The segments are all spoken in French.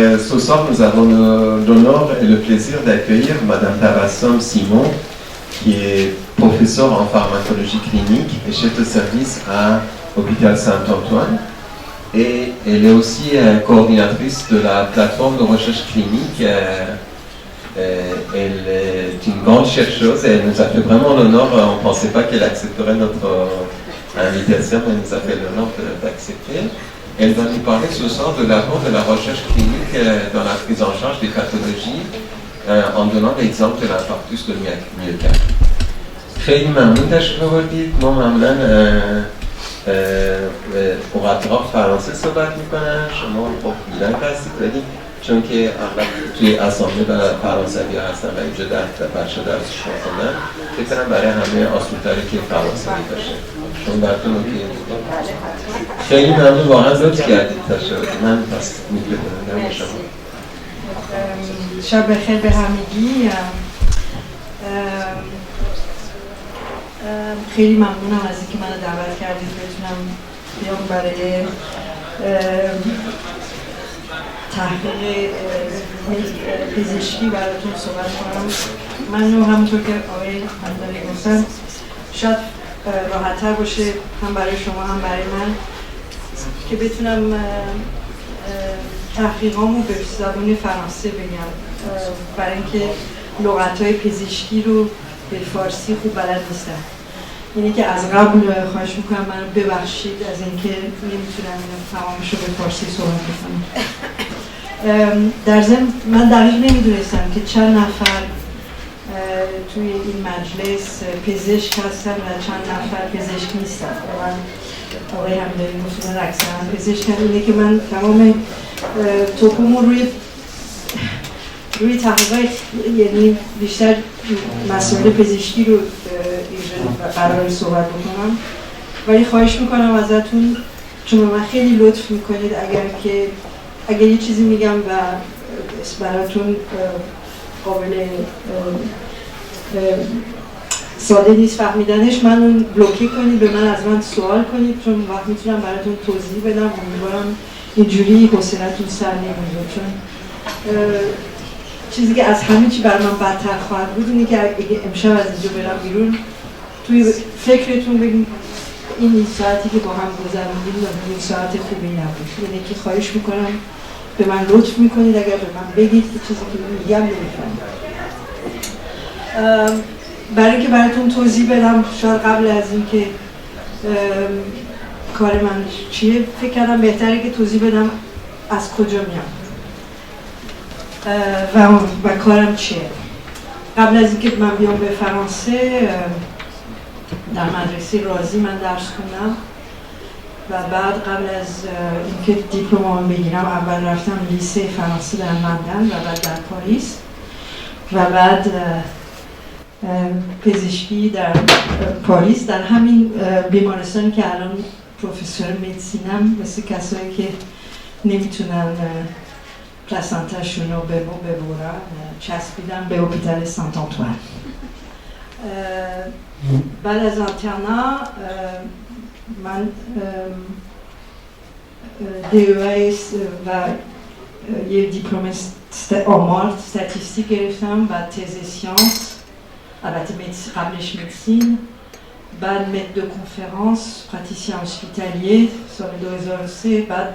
Ce soir, nous avons l'honneur et le plaisir d'accueillir Madame Tabassum Simon, qui est professeure en pharmacologie clinique et chef de service à l'hôpital Saint-Antoine. Et elle est aussi coordinatrice de la plateforme de recherche clinique. Elle est une grande chercheuse et elle nous a fait vraiment l'honneur. On ne pensait pas qu'elle accepterait notre invitation, mais elle nous a fait l'honneur d'accepter. Elle va nous parler ce soir de l'apport de la recherche clinique dans la prise en charge des pathologies en donnant l'exemple de l'infarctus de myocarde. خیلی ممنون تشریف آوردید. ما معمولا اقاطراف فرانسه صحبت میکنن، شما خب ایران هستید، ولی چون که اغلب توی اسامی و فرانسوی هستن و اینجا بچه درسشون خوندن، فکر کنم برای همه آسون‌تره که فرانسوی باشه. شما براتون اوکیه؟ خیلی ممنون، واقعا لطف کردید تشریف. من پس می‌کنم به شما. شب بخیر به همگی. خیلی ممنونم از اینکه منو دعوت کردید بتونم بیام برای تحقیق پزشکی براتون صحبت کنم. من همونطور که آقای همدانی گفتن شاید راحت‌تر باشه هم برای شما هم برای من که بتونم تحقیقامو به زبان فرانسه بگم، برای اینکه لغت‌های پزشکی رو به فارسی خوب بلد نیستم. اینه که از قبل خواهش میکنم منو ببخشید از اینکه نمیتونم تمامش رو به فارسی صحبت بکنم. در ضمن من دقیق نمیدونستم که چند نفر توی این مجلس پزشک هستن و چند نفر پزشک نیستن. من آقای همدانی گفتن اکثرا پزشکن. اینه که من تمام توپمو روی تحقیقات، یعنی بیشتر مسائل پزشکی رو قرار صحبت بکنم، ولی خواهش میکنم ازتون چون من خیلی لطف میکنید اگر یه چیزی میگم و براتون قابل ساده نیست فهمیدنش، من اون بلوکه کنید، به من از من سوال کنید، چون وقت میتونم براتون توضیح بدم. امیدوارم اینجوری حوصله‌تون سر نمیره، چون چیزی که از همه چی برای من بدتر خواهد بود اینه که اگه امشب از اینجا برم بیرون توی فکرتون بگیم این ساعتی که با هم گذروندیم این ساعت خوبی نبود. یعنی که خواهش میکنم به من لطف میکنید اگر به من بگید که چیزی که میگم نمیفهمم. برای اینکه براتون توضیح بدم، شاید قبل از اینکه کار من چیه فکر کردم بهتره که توضیح بدم از کجا میام و کارم چیه. قبل از اینکه من بیام به فرانسه در مدرسه رازی من درس خوندم و بعد قبل از اینکه دیپلمم بگیرم اول رفتم لیسه فرانسه در لندن و بعد در پاریس و بعد پزشکی در پاریس در همین بیمارستانی که الان پروفسور مدیسینم، مثل کسایی که نمیتونن پلاسنتاشون رو ببرن چسبیدم به هوپیتال سنت آنتوان. بعد از آنترنا من DES و یه دیپلم آمار استاتیستیک گرفتم، بعد تز سیانس، البته قبلش مدیسین، بعد متر دو کنفرانس پراتیسین هاسپیتالیه سال 2003، بعد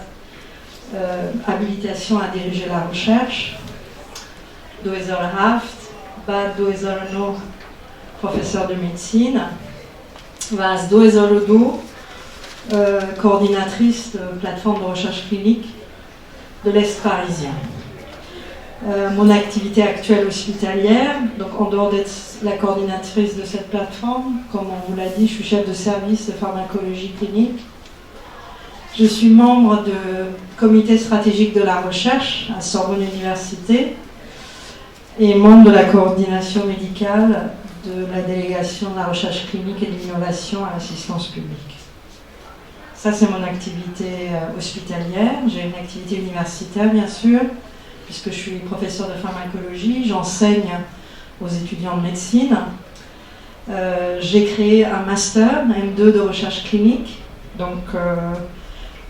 habilitation à diriger la recherche 2007, بعد 2009 professeur de médecine و از 2002 coordinatrice de plateforme de recherche clinique de l'Est parisien. Mon activité actuelle hospitalière, donc en dehors d'être la coordinatrice de cette plateforme, comme on vous l'a dit, je suis chef de service de pharmacologie clinique. Je suis membre du comité stratégique de la recherche à Sorbonne Université et membre de la coordination médicale de la délégation de la recherche clinique et de l'innovation à l'assistance publique. Ça, c'est mon activité hospitalière. J'ai une activité universitaire, bien sûr, puisque je suis professeur de pharmacologie. J'enseigne aux étudiants de médecine. J'ai créé un master, M2 de recherche clinique. Donc,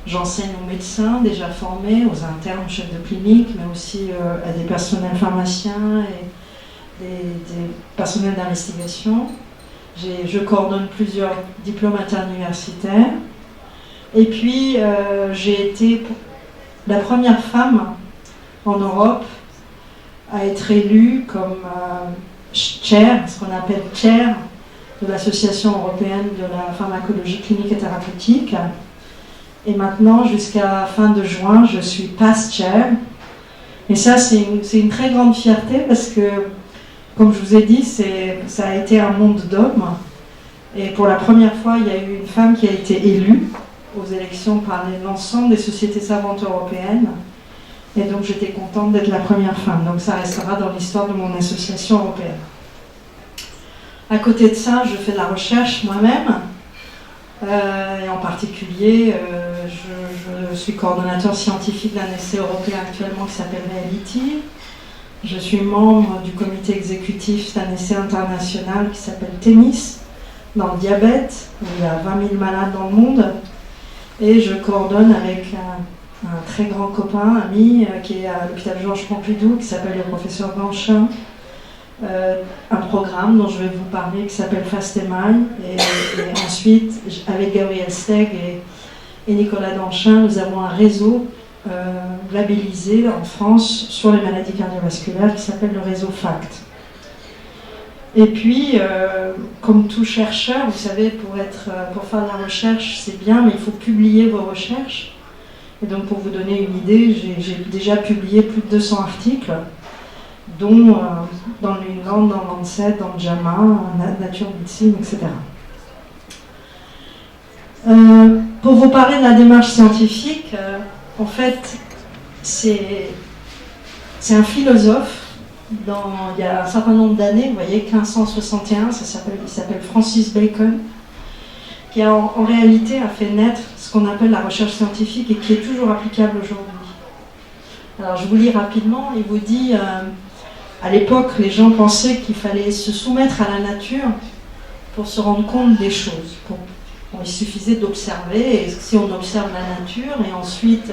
J'enseigne aux médecins déjà formés, aux internes, chefs de clinique, mais aussi à des personnels pharmaciens et des personnels d'investigation. Je coordonne plusieurs diplômes interuniversitaires. Et puis, j'ai été la première femme en Europe à être élue comme chair, ce qu'on appelle chair, de l'Association européenne de la pharmacologie clinique et thérapeutique. Et maintenant, jusqu'à fin de juin, je suis past chair. Et ça, c'est une très grande fierté parce que, comme je vous ai dit, ça a été un monde d'hommes. Et pour la première fois, il y a eu une femme qui a été élue aux élections par l'ensemble des sociétés savantes européennes. Et donc, j'étais contente d'être la première femme. Donc, ça restera dans l'histoire de mon association européenne. À côté de ça, je fais de la recherche moi-même. Et en particulier, je suis coordonnateur scientifique d'un essai européen actuellement qui s'appelle Reality. Je suis membre du comité exécutif d'un essai international qui s'appelle Tennis, dans le diabète, où il y a 20 000 malades dans le monde. Et je coordonne avec un très grand copain, ami, qui est à l'hôpital Georges Pompidou, qui s'appelle le professeur Blanchin, un programme dont je vais vous parler qui s'appelle FastMI. Et ensuite, avec Gabriel Steg et Nicolas Danchin, nous avons un réseau labellisé en France sur les maladies cardiovasculaires qui s'appelle le réseau FACT. Et puis, comme tout chercheur, vous savez, pour faire de la recherche, c'est bien, mais il faut publier vos recherches. Et donc, pour vous donner une idée, j'ai déjà publié plus de 200 articles, dont dans le New England, dans Lancet, dans JAMA, Nature Medicine, etc. Pour vous parler de la démarche scientifique, en fait, c'est un philosophe. Il y a un certain nombre d'années, vous voyez, 1561, il s'appelle Francis Bacon, qui en réalité a fait naître ce qu'on appelle la recherche scientifique et qui est toujours applicable aujourd'hui. Alors je vous lis rapidement, il vous dit, à l'époque, les gens pensaient qu'il fallait se soumettre à la nature pour se rendre compte des choses. Il suffisait d'observer, et si on observe la nature, et ensuite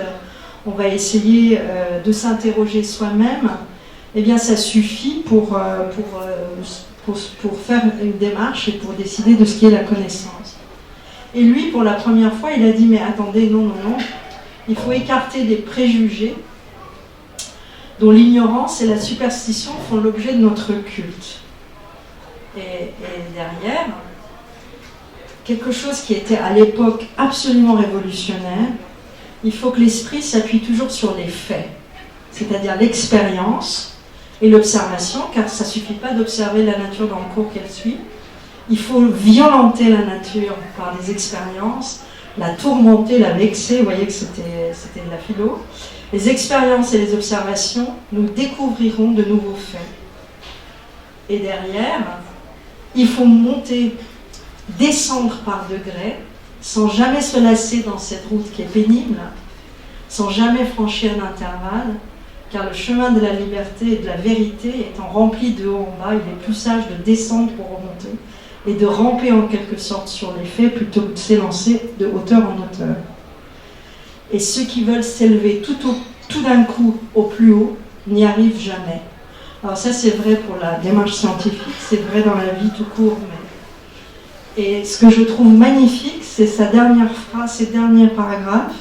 on va essayer de s'interroger soi-même, eh bien ça suffit pour faire une démarche et pour décider de ce qui est la connaissance. Et lui, pour la première fois, il a dit, mais attendez, non, il faut écarter des préjugés dont l'ignorance et la superstition font l'objet de notre culte. Et derrière, quelque chose qui était à l'époque absolument révolutionnaire, il faut que l'esprit s'appuie toujours sur les faits, c'est-à-dire l'expérience et l'observation, car ça ne suffit pas d'observer la nature dans le cours qu'elle suit. Il faut violenter la nature par des expériences, la tourmenter, la vexer, vous voyez que c'était de la philo. Les expériences et les observations, nous découvrirons de nouveaux faits. Et derrière, il faut descendre par degrés, sans jamais se lasser dans cette route qui est pénible, sans jamais franchir d'intervalle, car le chemin de la liberté et de la vérité étant rempli de haut en bas, il est plus sage de descendre pour remonter et de ramper en quelque sorte sur les faits plutôt que de s'élancer de hauteur en hauteur. Et ceux qui veulent s'élever tout d'un coup au plus haut n'y arrivent jamais. Alors ça c'est vrai pour la démarche scientifique, c'est vrai dans la vie tout court. Et ce que je trouve magnifique, c'est sa dernière phrase, ses derniers paragraphes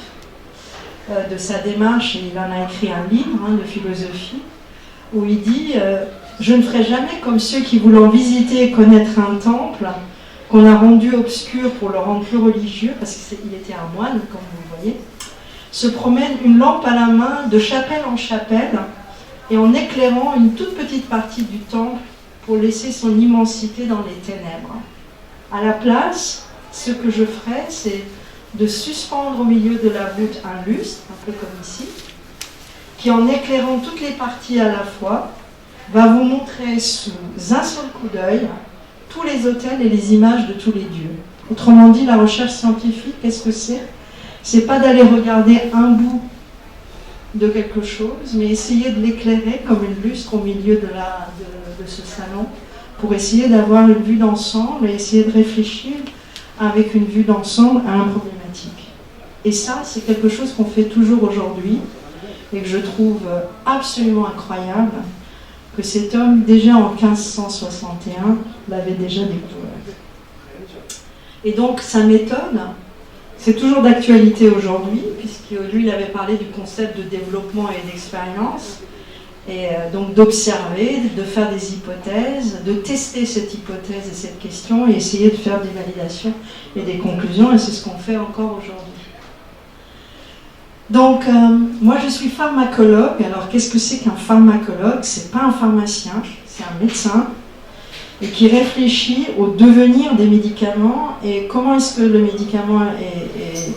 de sa démarche, et il en a écrit un livre de philosophie, où il dit je ne ferai jamais comme ceux qui, voulant visiter et connaître un temple qu'on a rendu obscur pour le rendre plus religieux, parce qu'il était un moine, comme vous le voyez, se promène une lampe à la main de chapelle en chapelle, et en éclairant une toute petite partie du temple pour laisser son immensité dans les ténèbres. À la place, ce que je ferai, c'est de suspendre au milieu de la voûte un lustre, un peu comme ici, qui en éclairant toutes les parties à la fois, va vous montrer sous un seul coup d'œil tous les autels et les images de tous les dieux. Autrement dit, la recherche scientifique, qu'est-ce que c'est ? C'est pas d'aller regarder un bout de quelque chose, mais essayer de l'éclairer comme une lustre au milieu de ce salon, pour essayer d'avoir une vue d'ensemble et essayer de réfléchir avec une vue d'ensemble à une problématique. Et ça, c'est quelque chose qu'on fait toujours aujourd'hui et que je trouve absolument incroyable que cet homme, déjà en 1561, l'avait déjà découvert. Et donc, sa méthode, c'est toujours d'actualité aujourd'hui, puisque lui, il avait parlé du concept de développement et d'expérience, et donc d'observer, de faire des hypothèses, de tester cette hypothèse et cette question, et essayer de faire des validations et des conclusions, et c'est ce qu'on fait encore aujourd'hui. Donc, moi je suis pharmacologue. Alors, qu'est-ce que c'est qu'un pharmacologue? C'est pas un pharmacien, c'est un médecin, et qui réfléchit au devenir des médicaments et comment est-ce que le médicament est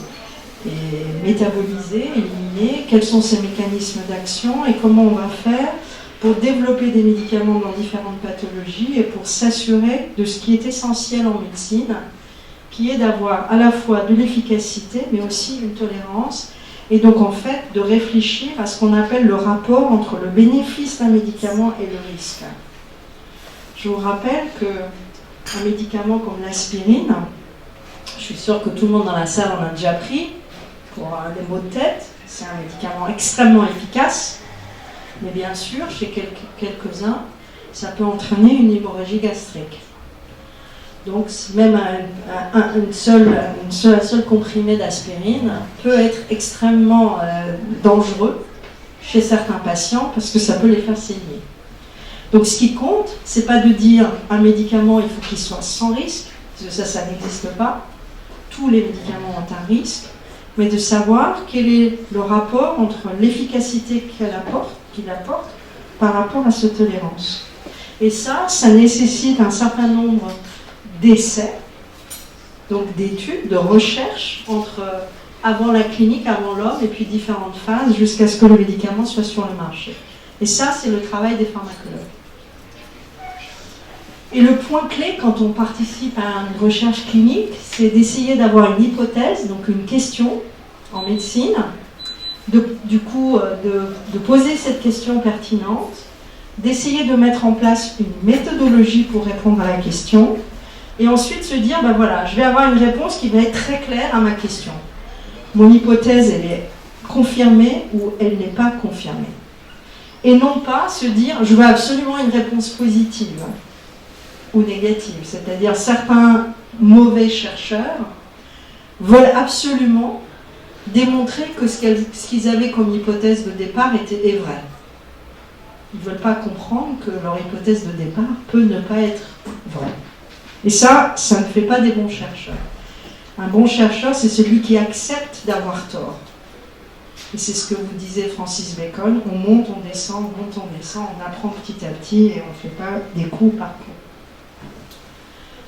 métabolisé, éliminé, quels sont ses mécanismes d'action et comment on va faire pour développer des médicaments dans différentes pathologies et pour s'assurer de ce qui est essentiel en médecine, qui est d'avoir à la fois de l'efficacité mais aussi une tolérance. Et donc, en fait, de réfléchir à ce qu'on appelle le rapport entre le bénéfice d'un médicament et le risque. Je vous rappelle qu'un médicament comme l'aspirine, je suis sûre que tout le monde dans la salle en a déjà pris, pour des maux de tête, c'est un médicament extrêmement efficace, mais bien sûr, chez quelques-uns, ça peut entraîner une hémorragie gastrique. Donc même un seul comprimé d'aspirine peut être extrêmement dangereux chez certains patients parce que ça peut les faire saigner. Donc ce qui compte, c'est pas de dire un médicament il faut qu'il soit sans risque, parce que ça n'existe pas. Tous les médicaments ont un risque, mais de savoir quel est le rapport entre l'efficacité qu'il apporte par rapport à cette tolérance. Et ça nécessite un certain nombre d'essais, donc d'études, de recherche entre avant la clinique, avant l'homme, et puis différentes phases jusqu'à ce que le médicament soit sur le marché. Et ça, c'est le travail des pharmacologues. Et le point clé quand on participe à une recherche clinique, c'est d'essayer d'avoir une hypothèse, donc une question en médecine, de poser cette question pertinente, d'essayer de mettre en place une méthodologie pour répondre à la question, et ensuite se dire, ben voilà, je vais avoir une réponse qui va être très claire à ma question. Mon hypothèse, elle est confirmée ou elle n'est pas confirmée. Et non pas se dire, je veux absolument une réponse positive ou négative. C'est-à-dire, certains mauvais chercheurs veulent absolument démontrer que ce qu'ils avaient comme hypothèse de départ est vrai. Ils ne veulent pas comprendre que leur hypothèse de départ peut ne pas être vraie. Et ça ne fait pas des bons chercheurs. Un bon chercheur, c'est celui qui accepte d'avoir tort. Et c'est ce que vous disait Francis Bacon, on monte, on descend, on apprend petit à petit et on ne fait pas des coups par coup.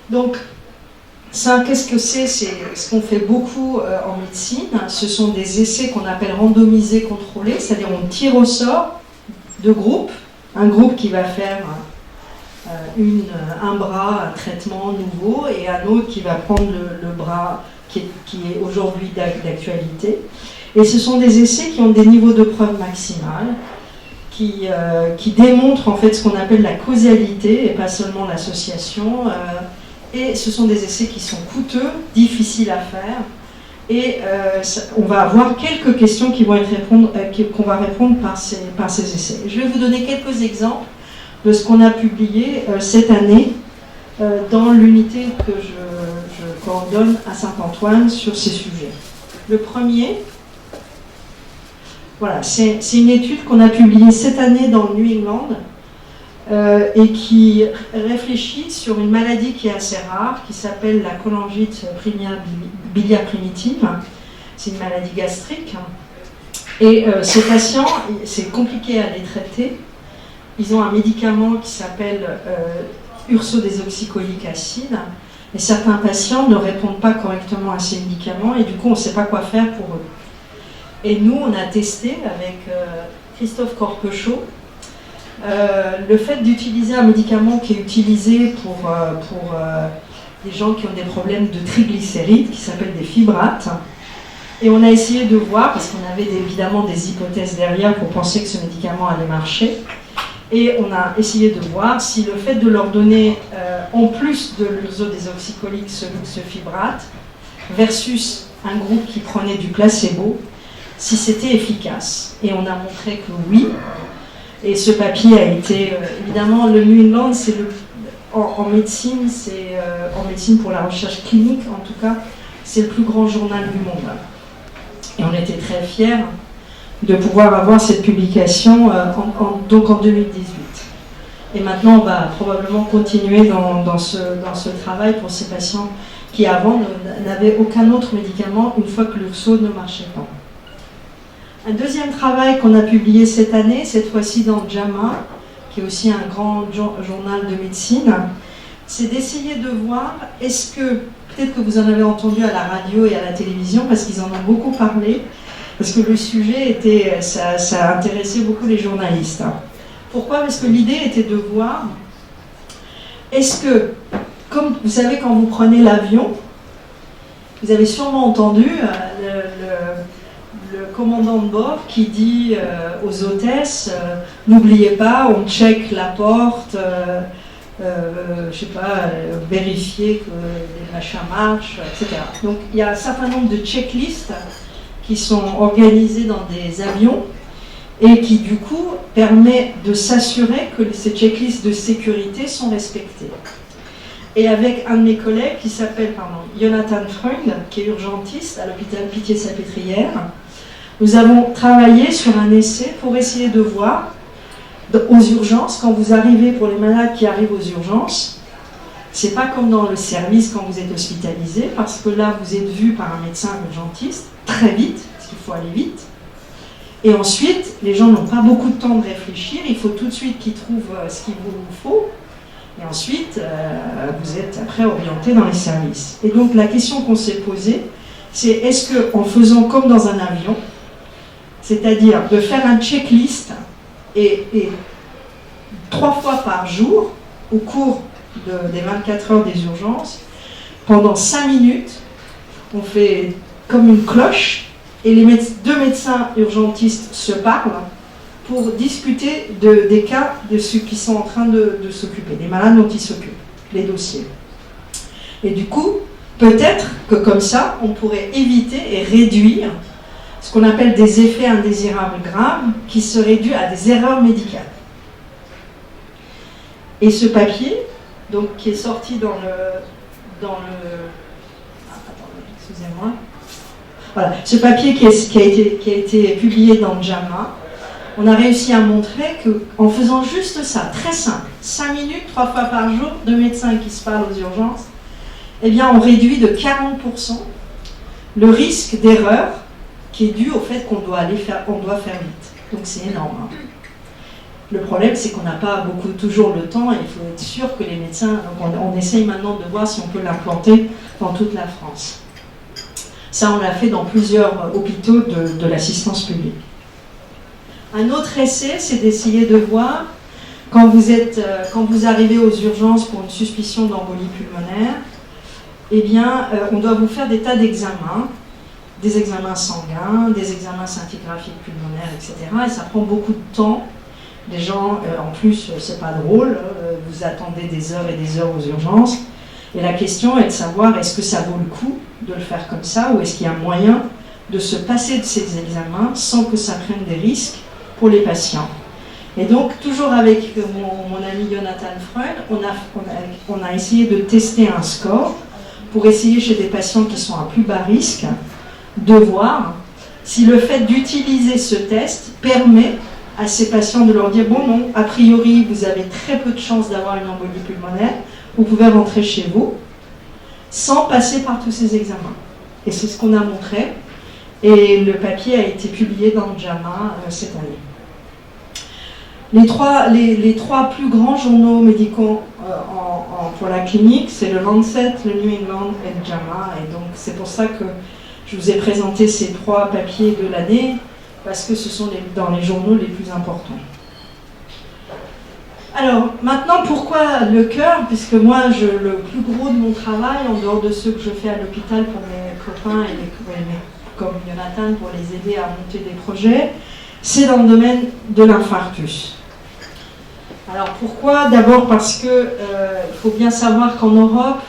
Donc, ça, qu'est-ce que c'est? C'est ce qu'on fait beaucoup en médecine. Ce sont des essais qu'on appelle randomisés contrôlés, c'est-à-dire on tire au sort deux groupes. Un groupe qui va faire un bras, un traitement nouveau, et un autre qui va prendre le bras qui est aujourd'hui d'actualité. Et ce sont des essais qui ont des niveaux de preuve maximales, qui démontrent en fait ce qu'on appelle la causalité et pas seulement l'association. Et ce sont des essais qui sont coûteux, difficiles à faire. Et on va avoir quelques questions qu'on va répondre par ces essais. Je vais vous donner quelques exemples de ce qu'on a publié cette année dans l'unité que je coordonne à Saint-Antoine sur ces sujets. Le premier, voilà, c'est une étude qu'on a publiée cette année dans le New England et qui réfléchit sur une maladie qui est assez rare, qui s'appelle la cholangite biliaire primitive. C'est une maladie gastrique. Et ces patients, c'est compliqué à les traiter. Ils ont un médicament qui s'appelle ursodésoxycholique acide. Et certains patients ne répondent pas correctement à ces médicaments et du coup, on ne sait pas quoi faire pour eux. Et nous, on a testé avec Christophe Corpechot le fait d'utiliser un médicament qui est utilisé pour les gens qui ont des problèmes de triglycérides, qui s'appelle des fibrates. Et on a essayé de voir, parce qu'on avait évidemment des hypothèses derrière pour penser que ce médicament allait marcher, et on a essayé de voir si le fait de leur donner, en plus de l'ursodésoxycholique, ce fibrate, versus un groupe qui prenait du placebo, si c'était efficace. Et on a montré que oui. Et ce papier a été, évidemment, le New England, c'est en médecine, en médecine pour la recherche clinique, en tout cas, c'est le plus grand journal du monde. Et on était très fiers de pouvoir avoir cette publication donc en 2018. Et maintenant, on va probablement continuer dans ce travail pour ces patients qui avant n'avaient aucun autre médicament une fois que l'URSO ne marchait pas. Un deuxième travail qu'on a publié cette année, cette fois-ci dans JAMA, qui est aussi un grand journal de médecine, c'est d'essayer de voir, est-ce que, peut-être que vous en avez entendu à la radio et à la télévision, parce qu'ils en ont beaucoup parlé, parce que le sujet ça intéressait beaucoup les journalistes. Pourquoi ? Parce que l'idée était de voir, est-ce que, comme vous savez, quand vous prenez l'avion, vous avez sûrement entendu le commandant de bord qui dit aux hôtesses, n'oubliez pas, on check la porte, je sais pas, vérifier que les machins marchent, etc. Donc il y a un certain nombre de checklists qui sont organisées dans des avions et qui du coup permet de s'assurer que ces checklists de sécurité sont respectées. Et avec un de mes collègues qui s'appelle Jonathan Freund, qui est urgentiste à l'hôpital Pitié-Salpêtrière, nous avons travaillé sur un essai pour essayer de voir aux urgences, quand vous arrivez, pour les malades qui arrivent aux urgences, c'est pas comme dans le service quand vous êtes hospitalisé, parce que là vous êtes vu par un médecin urgentiste très vite, parce qu'il faut aller vite. Et ensuite, les gens n'ont pas beaucoup de temps de réfléchir, il faut tout de suite qu'ils trouvent ce qu'il vous faut. Et ensuite, vous êtes après orienté dans les services. Et donc la question qu'on s'est posée, c'est est-ce qu'en faisant comme dans un avion, c'est-à-dire de faire un checklist et 3 fois par jour, au cours des 24 heures des urgences, pendant 5 minutes, on fait comme une cloche, et les deux médecins urgentistes se parlent pour discuter des cas de ceux qui sont en train de s'occuper, des malades dont ils s'occupent, les dossiers. Et du coup, peut-être que comme ça, on pourrait éviter et réduire ce qu'on appelle des effets indésirables graves qui se réduisent à des erreurs médicales. Et ce papier, donc, qui est sorti excusez-moi. Voilà, ce papier qui a été publié dans JAMA, on a réussi à montrer qu'en faisant juste ça, très simple, 5 minutes, 3 fois par jour, 2 médecins qui se parlent aux urgences, eh bien on réduit de 40% le risque d'erreur qui est dû au fait qu'on doit faire vite. Donc c'est énorme. Hein. Le problème, c'est qu'on n'a pas toujours le temps et il faut être sûr que les médecins... Donc on essaye maintenant de voir si on peut l'implanter dans toute la France. Ça, on l'a fait dans plusieurs hôpitaux de l'assistance publique. Un autre essai, c'est d'essayer de voir, quand vous arrivez aux urgences pour une suspicion d'embolie pulmonaire, eh bien, on doit vous faire des tas d'examens, des examens sanguins, des examens scintigraphiques pulmonaires, etc. Et ça prend beaucoup de temps. Les gens, en plus, c'est pas drôle, vous attendez des heures et des heures aux urgences. Et la question est de savoir, est-ce que ça vaut le coup de le faire comme ça, ou est-ce qu'il y a un moyen de se passer de ces examens sans que ça prenne des risques pour les patients. Et donc, toujours avec mon ami Jonathan Freund, on a essayé de tester un score pour essayer chez des patients qui sont à plus bas risque de voir si le fait d'utiliser ce test permet à ces patients de leur dire « Bon, non, a priori, vous avez très peu de chances d'avoir une embolie pulmonaire, vous pouvez rentrer chez vous, sans passer par tous ces examens. » Et c'est ce qu'on a montré. Et le papier a été publié dans JAMA cette année. Les trois plus grands journaux médicaux pour la clinique, c'est le Lancet, le New England et le JAMA. Et donc c'est pour ça que je vous ai présenté ces 3 papiers de l'année, parce que ce sont dans les journaux les plus importants. Alors, maintenant, pourquoi le cœur? Puisque moi, le plus gros de mon travail, en dehors de ceux que je fais à l'hôpital pour mes copains comme Jonathan, pour les aider à monter des projets, c'est dans le domaine de l'infarctus. Alors pourquoi? D'abord parce que il faut bien savoir qu'en Europe,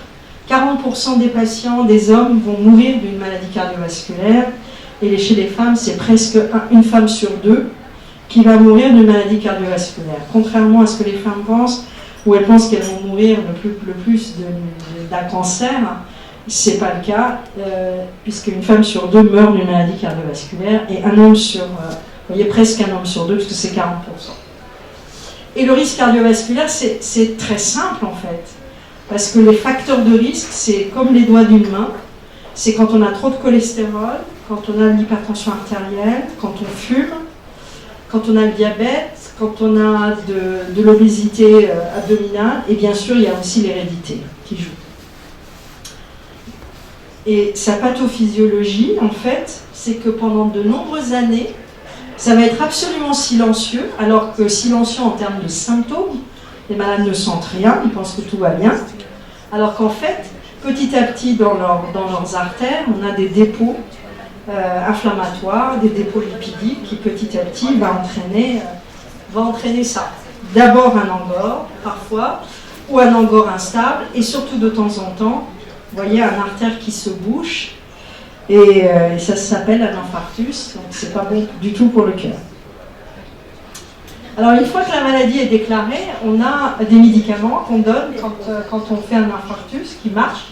40% des patients, des hommes, vont mourir d'une maladie cardiovasculaire. Et chez les femmes, c'est presque une femme sur deux qui va mourir d'une maladie cardiovasculaire. Contrairement à ce que les femmes pensent, où elles pensent qu'elles vont mourir le plus d'un cancer, c'est pas le cas, puisqu'une femme sur deux meurt d'une maladie cardiovasculaire et un homme sur, vous voyez, presque un homme sur deux, parce que c'est 40%. Et le risque cardiovasculaire, c'est très simple en fait, parce que les facteurs de risque, c'est comme les doigts d'une main, c'est quand on a trop de cholestérol, quand on a de l'hypertension artérielle, quand on fume, quand on a le diabète, quand on a de l'obésité abdominale, et bien sûr, il y a aussi l'hérédité qui joue. Et sa pathophysiologie, en fait, c'est que pendant de nombreuses années, ça va être absolument silencieux, alors que silencieux en termes de symptômes, les malades ne sentent rien, ils pensent que tout va bien, alors qu'en fait, petit à petit, dans leurs artères, on a des dépôts inflammatoires, des dépôts lipidiques qui petit à petit va entraîner ça. D'abord un angor, parfois, ou un angor instable, et surtout de temps en temps, vous voyez un artère qui se bouche, et ça s'appelle un infarctus, donc c'est pas bon du tout pour le cœur. Alors une fois que la maladie est déclarée, on a des médicaments qu'on donne quand on fait un infarctus qui marche.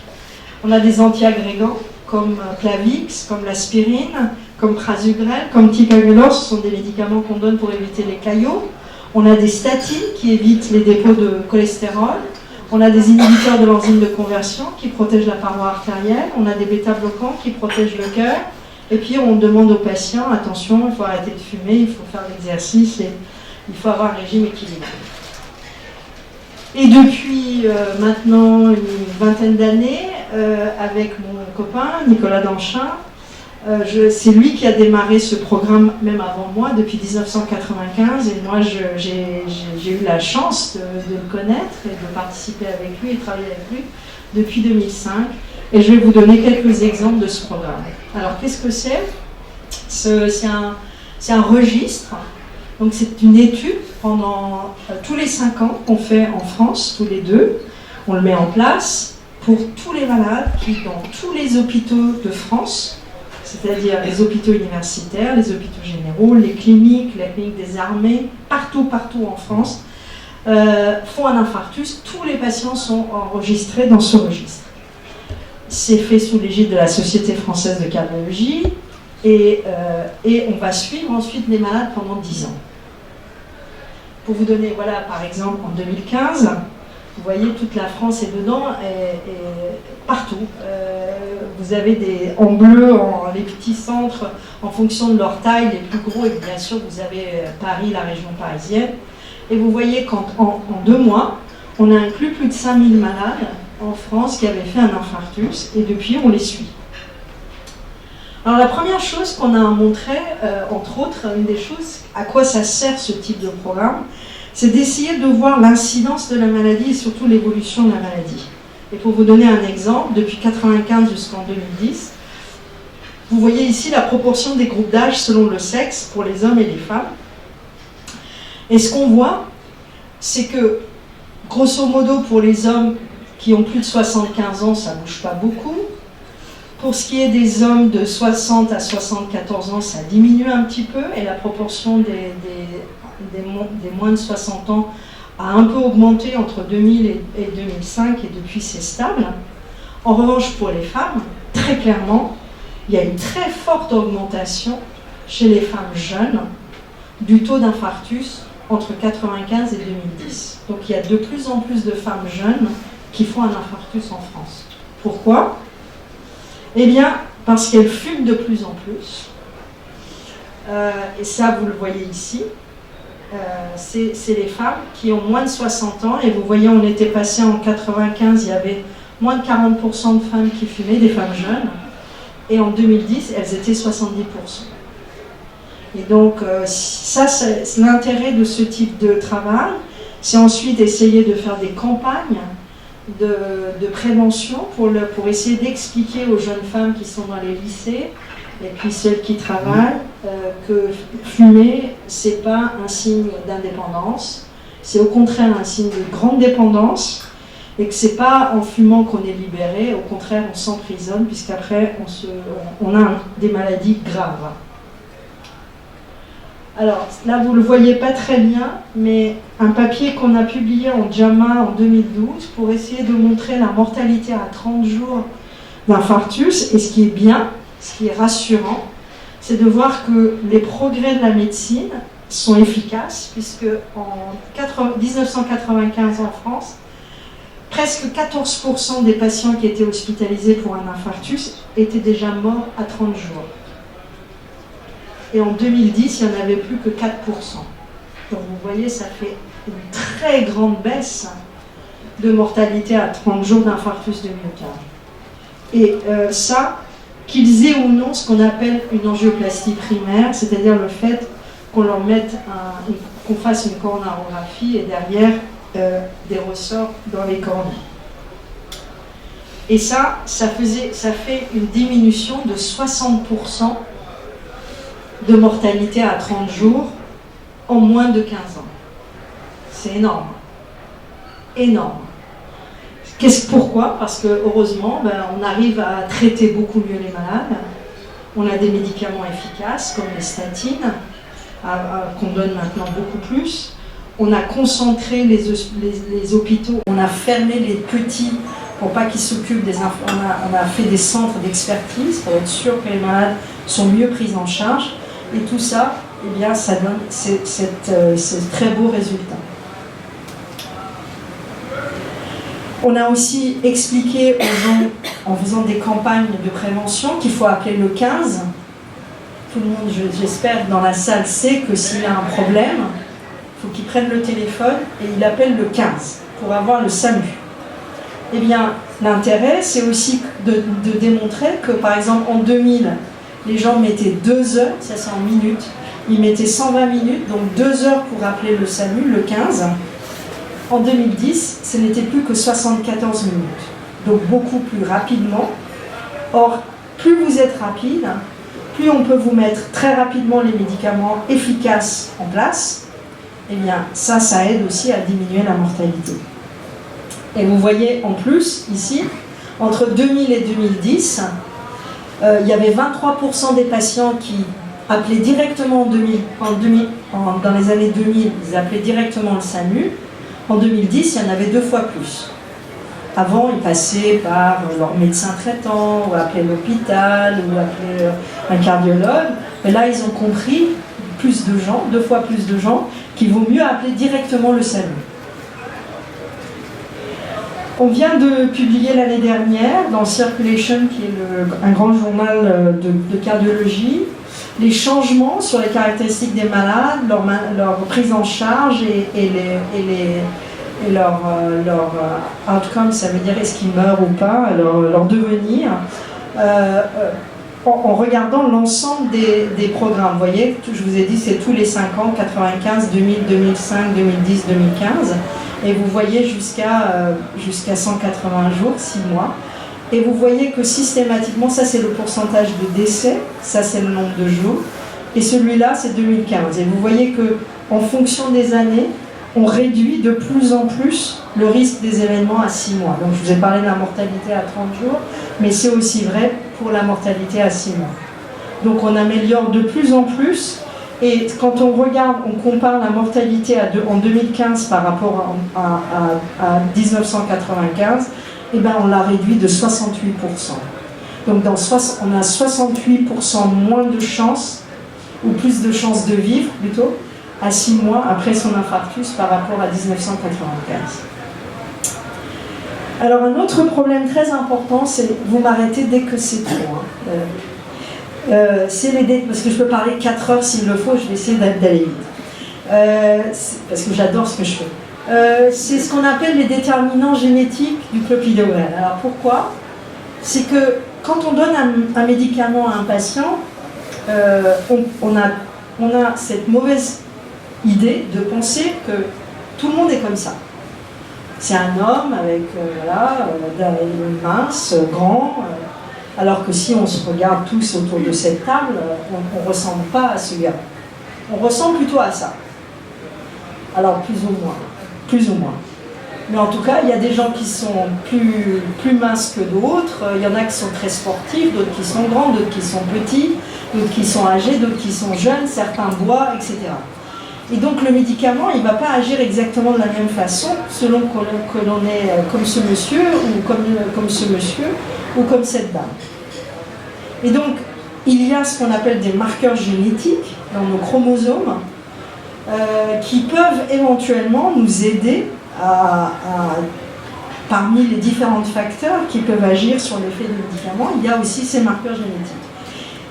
On a des antiagrégants comme Plavix, comme l'aspirine, comme Prasugrel, comme Ticagrelor, ce sont des médicaments qu'on donne pour éviter les caillots. On a des statines qui évitent les dépôts de cholestérol. On a des inhibiteurs de l'enzyme de conversion qui protègent la paroi artérielle. On a des bêta-bloquants qui protègent le cœur. Et puis on demande aux patients, attention, il faut arrêter de fumer, il faut faire l'exercice et il faut avoir un régime équilibré. Et depuis maintenant une vingtaine d'années, avec mon copain Nicolas Danchin, c'est lui qui a démarré ce programme même avant moi, depuis 1995, et moi j'ai eu la chance de le connaître et de participer avec lui et travailler avec lui depuis 2005. Et je vais vous donner quelques exemples de ce programme. Alors qu'est-ce que c'est ? C'est un registre. Donc c'est une étude pendant tous les 5 ans qu'on fait en France, tous les 2. On le met en place pour tous les malades qui, dans tous les hôpitaux de France, c'est-à-dire les hôpitaux universitaires, les hôpitaux généraux, les cliniques des armées, partout en France, font un infarctus. Tous les patients sont enregistrés dans ce registre. C'est fait sous l'égide de la Société française de cardiologie. Et on va suivre ensuite les malades pendant 10 ans. Pour vous donner, voilà, par exemple, en 2015, vous voyez, toute la France est dedans, et partout. Vous avez en bleu, les petits centres, en fonction de leur taille, les plus gros, et bien sûr, vous avez Paris, la région parisienne. Et vous voyez qu'en 2 mois, on a inclus plus de 5000 malades en France qui avaient fait un infarctus, et depuis, on les suit. Alors la première chose qu'on a montré, entre autres, une des choses, à quoi ça sert ce type de programme, c'est d'essayer de voir l'incidence de la maladie et surtout l'évolution de la maladie. Et pour vous donner un exemple, depuis 1995 jusqu'en 2010, vous voyez ici la proportion des groupes d'âge selon le sexe pour les hommes et les femmes. Et ce qu'on voit, c'est que, grosso modo, pour les hommes qui ont plus de 75 ans, ça ne bouge pas beaucoup. Pour ce qui est des hommes de 60 à 74 ans, ça diminue un petit peu et la proportion des moins de 60 ans a un peu augmenté entre 2000 et 2005 et depuis c'est stable. En revanche, pour les femmes, très clairement, il y a une très forte augmentation chez les femmes jeunes du taux d'infarctus entre 1995 et 2010. Donc il y a de plus en plus de femmes jeunes qui font un infarctus en France. Pourquoi ? Eh bien, parce qu'elles fument de plus en plus. Et ça, vous le voyez ici. C'est les femmes qui ont moins de 60 ans. Et vous voyez, on était passé en 95, il y avait moins de 40% de femmes qui fumaient, des femmes jeunes. Et en 2010, elles étaient 70%. Et donc, ça, c'est l'intérêt de ce type de travail. C'est ensuite essayer de faire des campagnes de prévention pour essayer d'expliquer aux jeunes femmes qui sont dans les lycées et puis celles qui travaillent que fumer, c'est pas un signe d'indépendance, c'est au contraire un signe de grande dépendance et que c'est pas en fumant qu'on est libéré, au contraire on s'emprisonne puisqu'après on a des maladies graves. Alors là vous le voyez pas très bien, mais un papier qu'on a publié en JAMA en 2012 pour essayer de montrer la mortalité à 30 jours d'infarctus, et ce qui est bien, ce qui est rassurant, c'est de voir que les progrès de la médecine sont efficaces, puisque en 1995 en France, presque 14% des patients qui étaient hospitalisés pour un infarctus étaient déjà morts à 30 jours. Et en 2010, il n'y en avait plus que 4%. Donc vous voyez, ça fait une très grande baisse de mortalité à 30 jours d'infarctus de myocarde. Et ça, qu'ils aient ou non ce qu'on appelle une angioplastie primaire, c'est-à-dire le fait qu'on leur mette qu'on fasse une coronarographie et derrière des ressorts dans les cornées. Et ça fait une diminution de 60% de mortalité à 30 jours en moins de 15 ans. C'est énorme. Énorme. Pourquoi? Parce que heureusement, on arrive à traiter beaucoup mieux les malades. On a des médicaments efficaces comme les statines, qu'on donne maintenant beaucoup plus. On a concentré les hôpitaux, on a fermé les petits pour pas qu'ils s'occupent des enfants. On a fait des centres d'expertise pour être sûr que les malades sont mieux pris en charge. Et tout ça, eh bien, ça donne ces très beaux résultats. On a aussi expliqué aux gens, en faisant des campagnes de prévention, qu'il faut appeler le 15. Tout le monde, j'espère, dans la salle sait que s'il y a un problème, il faut qu'il prenne le téléphone et il appelle le 15 pour avoir le SAMU. Eh bien, l'intérêt, c'est aussi de démontrer que, par exemple, en 2000, les gens mettaient 2 heures, ça c'est en minutes, ils mettaient 120 minutes, donc 2 heures pour appeler le SAMU, le 15. En 2010, ce n'était plus que 74 minutes, donc beaucoup plus rapidement. Or, plus vous êtes rapide, plus on peut vous mettre très rapidement les médicaments efficaces en place, eh bien ça aide aussi à diminuer la mortalité. Et vous voyez en plus, ici, entre 2000 et 2010, il y avait 23% des patients qui appelaient directement dans les années 2000, ils appelaient directement le SAMU. En 2010, il y en avait 2 fois plus. Avant, ils passaient par leur médecin traitant, ou appelaient l'hôpital, ou appelaient un cardiologue. Mais là, ils ont compris, 2 fois plus de gens, qu'il vaut mieux appeler directement le SAMU. On vient de publier l'année dernière, dans Circulation, qui est un grand journal de cardiologie, les changements sur les caractéristiques des malades, leur prise en charge et leur outcome, ça veut dire est-ce qu'ils meurent ou pas, leur devenir, en regardant l'ensemble des programmes. Vous voyez, je vous ai dit, c'est tous les 5 ans, 95, 2000, 2005, 2010, 2015, et vous voyez jusqu'à 180 jours, 6 mois. Et vous voyez que systématiquement, ça c'est le pourcentage de décès, ça c'est le nombre de jours, et celui-là c'est 2015. Et vous voyez qu'en fonction des années, on réduit de plus en plus le risque des événements à 6 mois. Donc je vous ai parlé de la mortalité à 30 jours, mais c'est aussi vrai pour la mortalité à 6 mois. Donc on améliore de plus en plus, et quand on regarde, on compare la mortalité en 2015 par rapport à 1995, eh ben on l'a réduit de 68%. Donc on a 68% moins de chances, ou plus de chances de vivre plutôt, à 6 mois après son infarctus par rapport à 1995. Alors un autre problème très important, c'est, vous m'arrêtez dès que c'est trop. C'est parce que je peux parler 4 heures s'il le faut, je vais essayer d'aller vite. Parce que j'adore ce que je fais. C'est ce qu'on appelle les déterminants génétiques du clopidogrel. Alors pourquoi? C'est que quand on donne un médicament à un patient, on a cette mauvaise idée de penser que tout le monde est comme ça. C'est un homme avec mince, grand, alors que si on se regarde tous autour de cette table, on ne ressemble pas à ce gars. On ressemble plutôt à ça. Alors plus ou moins. Mais en tout cas, il y a des gens qui sont plus minces que d'autres. Il y en a qui sont très sportifs, d'autres qui sont grands, d'autres qui sont petits, d'autres qui sont âgés, d'autres qui sont jeunes, certains boivent, etc. Et donc le médicament, il ne va pas agir exactement de la même façon selon que l'on est comme ce monsieur ou comme ce monsieur ou comme cette dame. Et donc, il y a ce qu'on appelle des marqueurs génétiques dans nos chromosomes qui peuvent éventuellement nous aider parmi les différents facteurs qui peuvent agir sur l'effet des médicaments, il y a aussi ces marqueurs génétiques.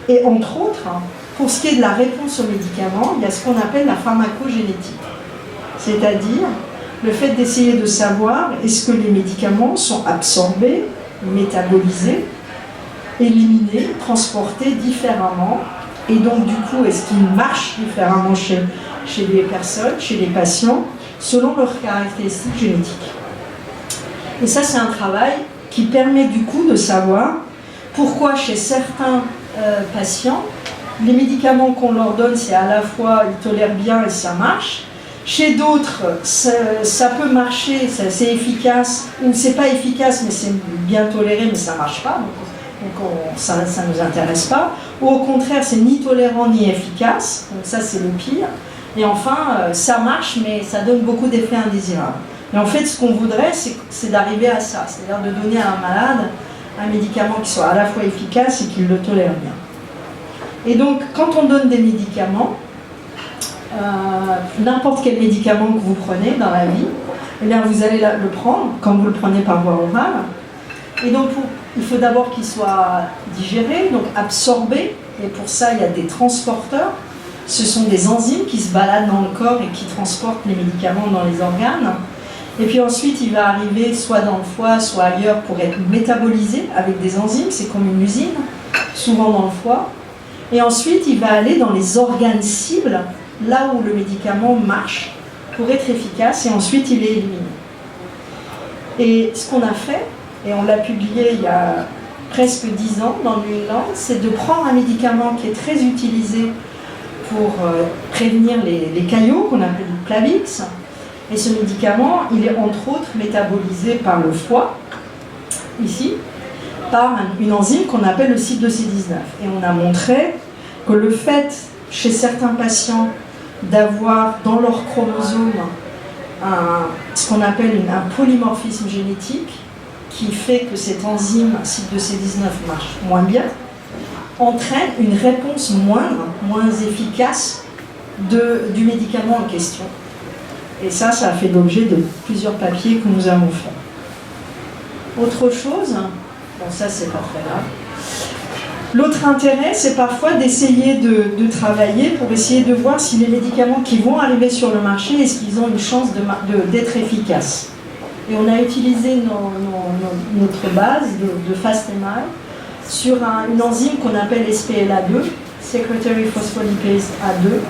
Et entre autres, pour ce qui est de la réponse aux médicaments, il y a ce qu'on appelle la pharmacogénétique. C'est-à-dire le fait d'essayer de savoir est-ce que les médicaments sont absorbés, métabolisés, éliminés, transportés différemment, et donc du coup, est-ce qu'ils marchent différemment chez les personnes, chez les patients, selon leurs caractéristiques génétiques. Et ça, c'est un travail qui permet du coup de savoir pourquoi chez certains patients, les médicaments qu'on leur donne, c'est à la fois, ils tolèrent bien et ça marche. Chez d'autres, ça peut marcher, c'est efficace, ou c'est pas efficace, mais c'est bien toléré, mais ça marche pas, donc ça ne nous intéresse pas. Ou au contraire, c'est ni tolérant ni efficace, donc ça c'est le pire. Et enfin, ça marche, mais ça donne beaucoup d'effets indésirables. Et en fait, ce qu'on voudrait, c'est d'arriver à ça, c'est-à-dire de donner à un malade un médicament qui soit à la fois efficace et qu'il le tolère bien. Et donc, quand on donne des médicaments, n'importe quel médicament que vous prenez dans la vie, eh bien, vous allez le prendre quand vous le prenez par voie orale. Et donc, il faut d'abord qu'il soit digéré, donc absorbé. Et pour ça, il y a des transporteurs. Ce sont des enzymes qui se baladent dans le corps et qui transportent les médicaments dans les organes. Et puis ensuite, il va arriver soit dans le foie, soit ailleurs pour être métabolisé avec des enzymes. C'est comme une usine, souvent dans le foie. Et ensuite, il va aller dans les organes cibles, là où le médicament marche, pour être efficace. Et ensuite, il est éliminé. Et ce qu'on a fait, et on l'a publié il y a presque 10 ans dans le New England, c'est de prendre un médicament qui est très utilisé pour prévenir les caillots, qu'on appelle le Plavix. Et ce médicament, il est entre autres métabolisé par le foie, ici, par une enzyme qu'on appelle le CYP2C19. Et on a montré que le fait, chez certains patients, d'avoir dans leur chromosome ce qu'on appelle un polymorphisme génétique, qui fait que cette enzyme CYP2C19 marche moins bien, entraîne une réponse moindre, moins efficace du médicament en question. Et ça a fait l'objet de plusieurs papiers que nous avons faits. Autre chose, bon ça c'est pas très grave. L'autre intérêt, c'est parfois d'essayer de travailler pour essayer de voir si les médicaments qui vont arriver sur le marché, est-ce qu'ils ont une chance d'être efficaces. Et on a utilisé notre base de FastMI sur une enzyme qu'on appelle SPLA2, Secretory Phospholipase A2,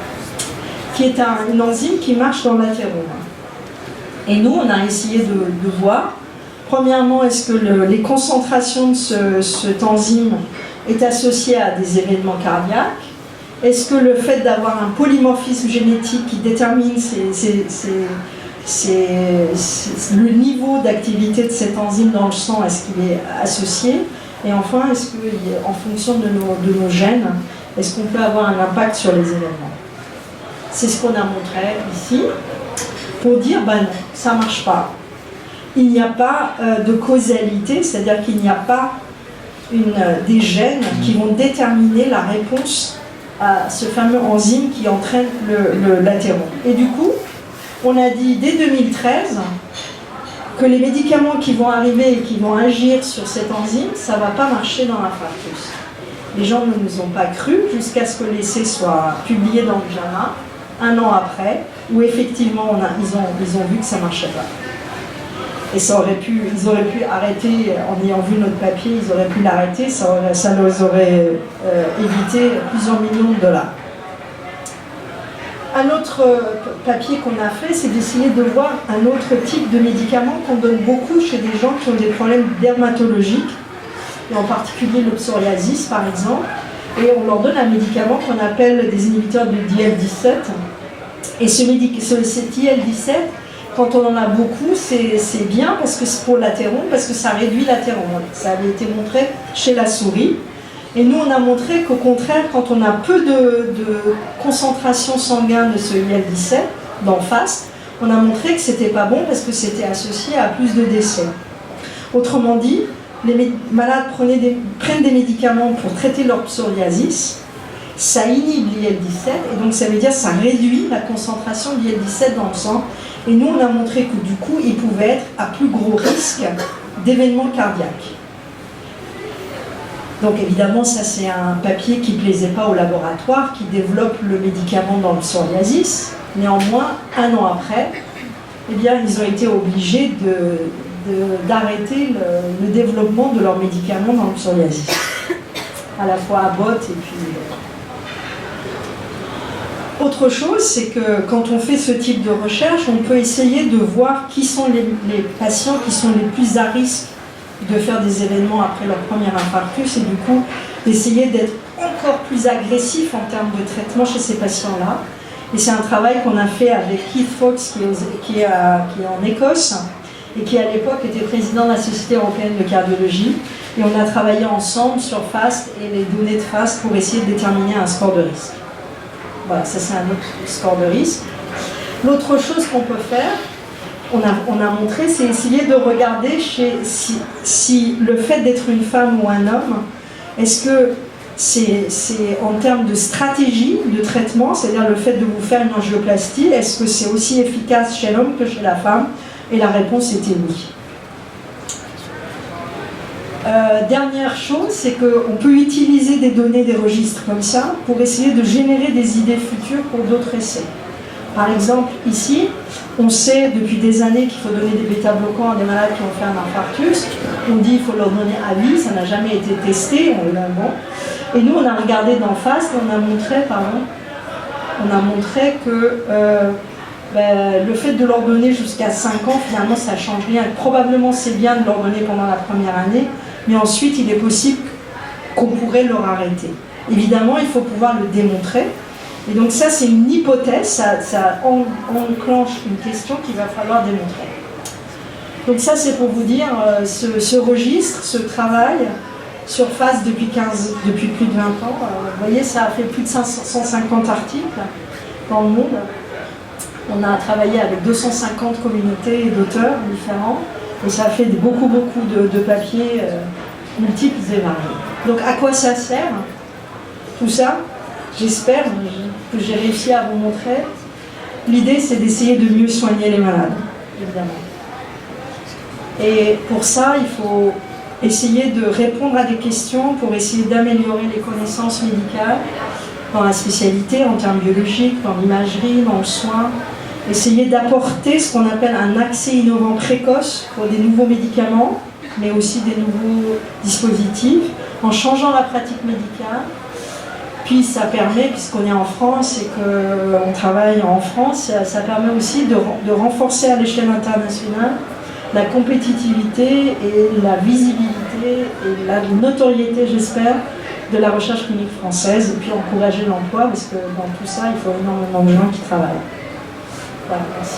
qui est une enzyme qui marche dans l'athérome. Et nous, on a essayé de voir, premièrement, est-ce que les concentrations de cette enzyme est associée à des événements cardiaques? Est-ce que le fait d'avoir un polymorphisme génétique qui détermine le niveau d'activité de cette enzyme dans le sang, est-ce qu'il est associé? Et enfin, est-ce qu'en fonction de nos gènes, est-ce qu'on peut avoir un impact sur les événements? C'est ce qu'on a montré ici, pour dire, ben non, ça ne marche pas. Il n'y a pas de causalité, c'est-à-dire qu'il n'y a pas des gènes qui vont déterminer la réponse à ce fameux enzyme qui entraîne l'athérome. Et du coup, on a dit dès 2013 que les médicaments qui vont arriver et qui vont agir sur cette enzyme, ça ne va pas marcher dans l'infarctus. Les gens ne nous ont pas cru jusqu'à ce que l'essai soit publié dans le JAMA, un an après, où effectivement ils ont vu que ça ne marchait pas. Et ils auraient pu arrêter, en ayant vu notre papier, ils auraient pu l'arrêter, ça leur aurait évité plusieurs millions de dollars. Un autre papier qu'on a fait, c'est d'essayer de voir un autre type de médicament qu'on donne beaucoup chez des gens qui ont des problèmes dermatologiques, et en particulier le psoriasis par exemple, et on leur donne un médicament qu'on appelle des inhibiteurs de d'IL-17, et cet IL-17, quand on en a beaucoup, c'est bien parce que c'est pour l'athérome, parce que ça réduit l'athérome. Ça avait été montré chez la souris. Et nous, on a montré qu'au contraire, quand on a peu de concentration sanguine de ce IL-17 dans FAST, on a montré que c'était pas bon parce que c'était associé à plus de décès. Autrement dit, les malades prennent des médicaments pour traiter leur psoriasis, ça inhibe l'IL-17 et donc ça veut dire que ça réduit la concentration d'IL-17 dans le sang. Et nous, on a montré que du coup, ils pouvaient être à plus gros risque d'événements cardiaques. Donc évidemment, ça c'est un papier qui ne plaisait pas au laboratoire, qui développe le médicament dans le psoriasis. Néanmoins, 1 an après, eh bien, ils ont été obligés d'arrêter le développement de leur médicament dans le psoriasis. À la fois à Bot et puis... Autre chose, c'est que quand on fait ce type de recherche, on peut essayer de voir qui sont les patients qui sont les plus à risque de faire des événements après leur premier infarctus et du coup d'essayer d'être encore plus agressif en termes de traitement chez ces patients-là. Et c'est un travail qu'on a fait avec Keith Fox qui est en Écosse et qui à l'époque était président de la Société européenne de cardiologie. Et on a travaillé ensemble sur FAST et les données de FAST pour essayer de déterminer un score de risque. Voilà, ça c'est un autre score de risque. L'autre chose qu'on peut faire, on a montré, c'est essayer de regarder si le fait d'être une femme ou un homme, est-ce que c'est en termes de stratégie de traitement, c'est-à-dire le fait de vous faire une angioplastie, est-ce que c'est aussi efficace chez l'homme que chez la femme? Et la réponse était oui. Dernière chose, c'est qu'on peut utiliser des données des registres comme ça pour essayer de générer des idées futures pour d'autres essais. Par exemple, ici, on sait depuis des années qu'il faut donner des bêta-bloquants à des malades qui ont fait un infarctus. On dit qu'il faut leur donner à vie, ça n'a jamais été testé. Et nous, on a regardé d'en face et on a montré que le fait de leur donner jusqu'à 5 ans, finalement, ça ne change rien. Probablement, c'est bien de leur donner pendant la première année, mais ensuite, il est possible qu'on pourrait leur arrêter. Évidemment, il faut pouvoir le démontrer. Et donc ça, c'est une hypothèse, ça enclenche une question qu'il va falloir démontrer. Donc ça, c'est pour vous dire, ce registre, ce travail sur FAST depuis plus de 20 ans, vous voyez, ça a fait plus de 150 articles dans le monde. On a travaillé avec 250 communautés d'auteurs différents, et ça a fait beaucoup de papiers multiples et variés. Donc à quoi ça sert, tout ça? J'espère que j'ai réussi à vous montrer. L'idée, c'est d'essayer de mieux soigner les malades, évidemment. Et pour ça, il faut essayer de répondre à des questions pour essayer d'améliorer les connaissances médicales dans la spécialité, en termes biologiques, dans l'imagerie, dans le soin. Essayer d'apporter ce qu'on appelle un accès innovant précoce pour des nouveaux médicaments, mais aussi des nouveaux dispositifs, en changeant la pratique médicale. Puis ça permet, puisqu'on est en France et qu'on travaille en France, ça permet aussi de renforcer à l'échelle internationale la compétitivité et la visibilité et la notoriété, j'espère, de la recherche clinique française, et puis encourager l'emploi, parce que dans tout ça, il faut énormément de gens qui travaillent. Voilà, merci.